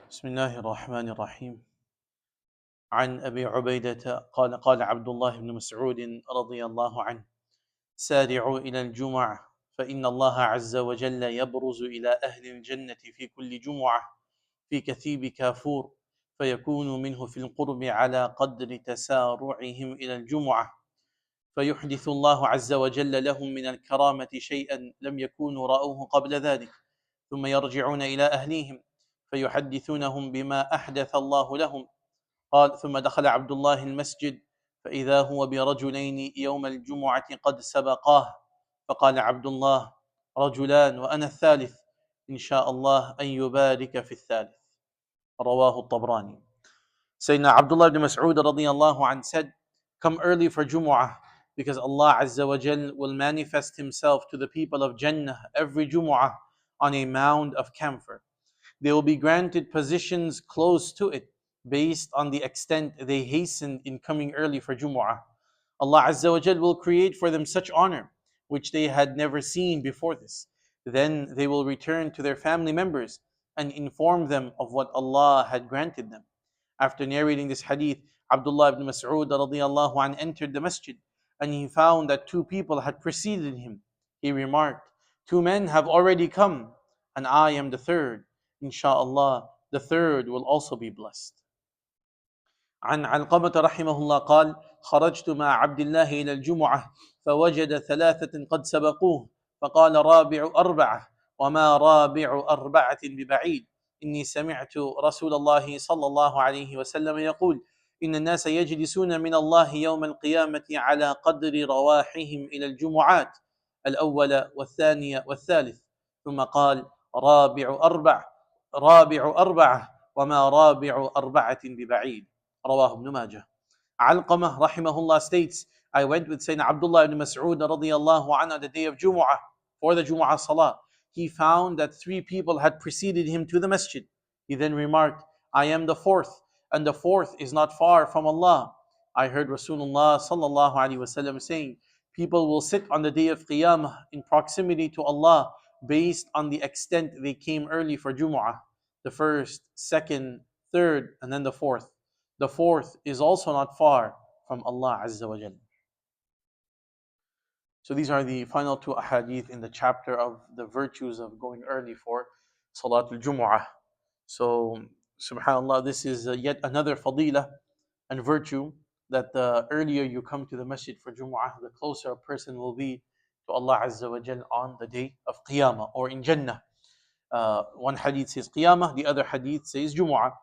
بسم الله الرحمن الرحيم. عن أبي عبيدة قال عبد الله بن مسعود رضي الله عنه: سارعوا إلى الجمع فإن الله عز وجل يبرز إلى أهل الجنة في كل جمعة في كثيب كافور، فيكون منه في القرب على قدر تسارعهم إلى الجمعة، فيحدث الله عز وجل لهم من الكرامة شيئا لم يكونوا رأوه قبل ذلك، ثم يرجعون إلى أهليهم فيحدثونهم بما أحدث الله لهم. قال: ثم دخل عبد الله المسجد فإذا هو برجلين يوم الجمعة قد سبقاه، فقال عبد الله: رجلان وأنا الثالث، إن شاء الله أن يبارك في الثالث. رواه الطبراني. Sayyidina Abdullah ibn Mas'ud radiallahu anh said, come early for Jumu'ah, because Allah Azza wa Jal will manifest Himself to the people of Jannah every Jumu'ah on a mound of camphor. They will be granted positions close to it based on the extent they hastened in coming early for Jumu'ah. Allah Azza wa Jal will create for them such honor which they had never seen before this. Then they will return to their family members and inform them of what Allah had granted them. After narrating this hadith, Abdullah ibn Mas'ud radiallahu anh entered the masjid and he found that two people had preceded him. He remarked, two men have already come and I am the third. Insha'Allah, the third will also be blessed. عن علقمة رحمه الله قال: خرجت مع عبد الله إلى الجمعة فوجد ثلاثة قد سبقوه فقال: رابع أربعة وما رابع أربعة ببعيد، إني سمعت رسول الله صلى الله عليه وسلم يقول: إن الناس يجلسون من الله يوم القيامة على قدر رواحهم إلى الجمعات، الأول والثاني والثالث. ثم قال: رابع أربعة وما رابع أربعة ببعيد. رواه ابن Majah. Alqamah rahimahullah states, I went with Sayyidina Abdullah ibn Mas'ud radiallahu anhu on the day of Jumu'ah for the Jumu'ah Salah. He found that three people had preceded him to the masjid. He then remarked, I am the fourth, and the fourth is not far from Allah. I heard Rasulullah sallallahu alaihi wasallam saying, people will sit on the day of Qiyamah in proximity to Allah based on the extent they came early for Jumu'ah. The first, second, third, and then the fourth. The fourth is also not far from Allah Azza wa Jal. So these are the final two ahadith in the chapter of the virtues of going early for Salatul Jumu'ah. So, subhanAllah, this is yet another fadilah and virtue that the earlier you come to the masjid for Jumu'ah, the closer a person will be to Allah Azza wa Jal on the day of Qiyamah or in Jannah. One hadith says Qiyamah, the other hadith says Jumu'ah.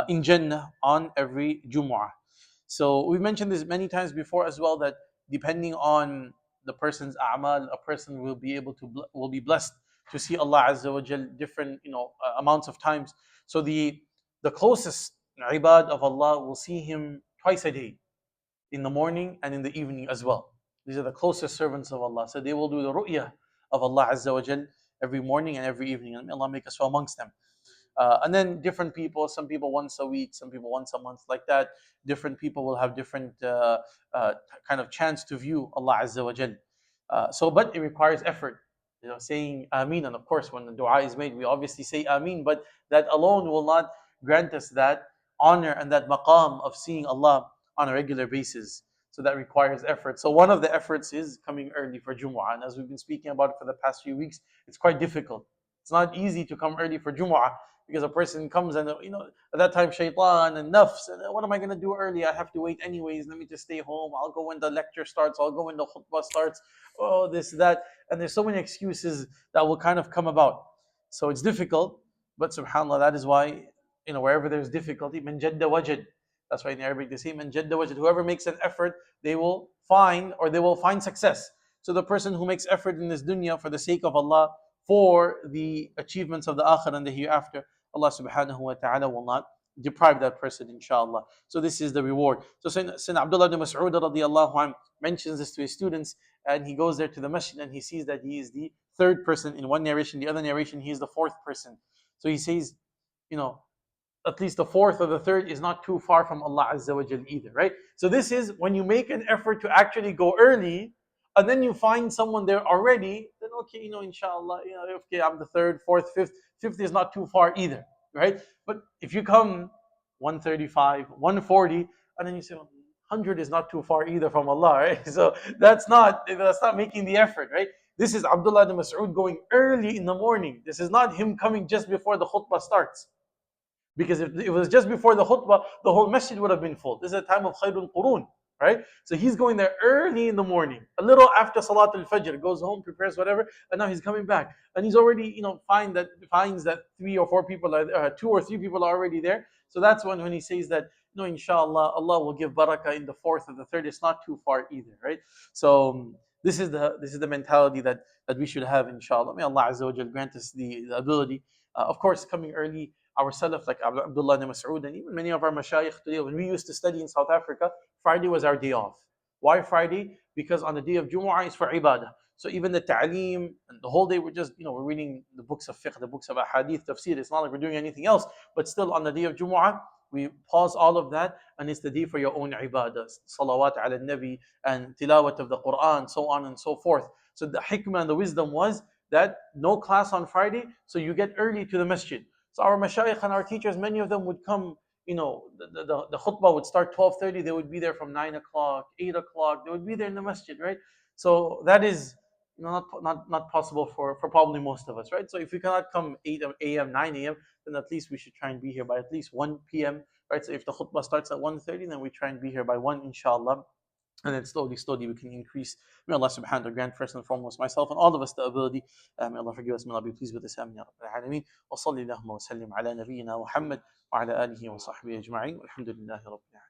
In Jannah on every Jumu'ah. So we've mentioned this many times before as well, that depending on the person's a'mal, a person will be able to will be blessed to see Allah Azza wa Jal different amounts of times. So the closest ibad of Allah will see Him twice a day, in the morning and in the evening as well. These are the closest servants of Allah. So they will do the ru'yah of Allah Azza wa Jal every morning and every evening, and may Allah make us from amongst them. And then different people, some people once a week, some people once a month, like that. Different people will have different kind of chance to view Allah Azza wa Jal. But it requires effort. Saying Ameen, and of course, when the dua is made, we obviously say Ameen, but that alone will not grant us that honor and that maqam of seeing Allah on a regular basis. So that requires effort. So one of the efforts is coming early for Jumu'ah. And as we've been speaking about it for the past few weeks, it's quite difficult. It's not easy to come early for Jumu'ah, because a person comes and at that time shaitan and nafs, and what am I going to do early? I have to wait anyways. Let me just stay home. I'll go when the lecture starts. I'll go when the khutbah starts. Oh, this, that. And there's so many excuses that will kind of come about. So it's difficult, but subhanAllah, that is why, wherever there's difficulty, man jadda wajad. That's why in Arabic they say, man jadda wajad. Whoever makes an effort, they will find success. So the person who makes effort in this dunya for the sake of Allah, for the achievements of the akhirah and the hereafter, Allah subhanahu wa ta'ala will not deprive that person, inshallah. So this is the reward. So Sayyidina Abdullah ibn Mas'ud radiallahu anh mentions this to his students, and he goes there to the masjid and he sees that he is the third person in one narration. The other narration, he is the fourth person. So he says, at least the fourth or the third is not too far from Allah Azza wa Jal either, right? So this is when you make an effort to actually go early, and then you find someone there already, then okay, inshallah, okay, I'm the third, fourth, fifth. Fifth is not too far either. right? But if you come 135, 140, and then you say, 100 is not too far either from Allah, right? So that's not making the effort, right? This is Abdullah ibn Mas'ud going early in the morning. This is not him coming just before the khutbah starts. Because if it was just before the khutbah, the whole masjid would have been full. This is a time of Khairul Qurun, right? So he's going there early in the morning, a little after Salat al-Fajr, goes home, prepares whatever, and now he's coming back. And he's already, finds that three or four people are, two or three people are already there. So that's when he says that, inshallah, Allah will give barakah in the fourth or the third. It's not too far either, right? So this is the mentality that we should have, inshallah. May Allah Azza wa Jal grant us the ability. Of course, coming early, our Salaf like Abdullah ibn Mas'ud and even many of our mashayikh today, when we used to study in South Africa, Friday was our day off. Why Friday? Because on the day of Jumu'ah is for ibadah. So even the ta'aleem and the whole day we're just, we're reading the books of fiqh, the books of ahadith, tafsir. It's not like we're doing anything else. But still on the day of Jumu'ah, we pause all of that and it's the day for your own ibadah, salawat ala nabi and tilawat of the Quran, so on and so forth. So the hikmah and the wisdom was that no class on Friday, so you get early to the masjid. So our mashayikh and our teachers, many of them would come, the khutbah would start 12:30, they would be there from 9 o'clock, 8 o'clock, they would be there in the masjid, right? So that is not possible for probably most of us, right? So if we cannot come 8 a.m., 9 a.m., then at least we should try and be here by at least 1 p.m., right? So if the khutbah starts at 1:30, then we try and be here by 1, inshallah. And then slowly we can increase. May Allah subhanahu wa ta'ala grant first and foremost myself and all of us the ability. May Allah forgive us. May Allah be pleased with us. Amin ya Rabbil Alameen. Wa salli Allahumma wa sallim ala nabiyyina Muhammad wa ala alihi wa sahbihi ajma'in. Walhamdulillahi Rabbil Alameen.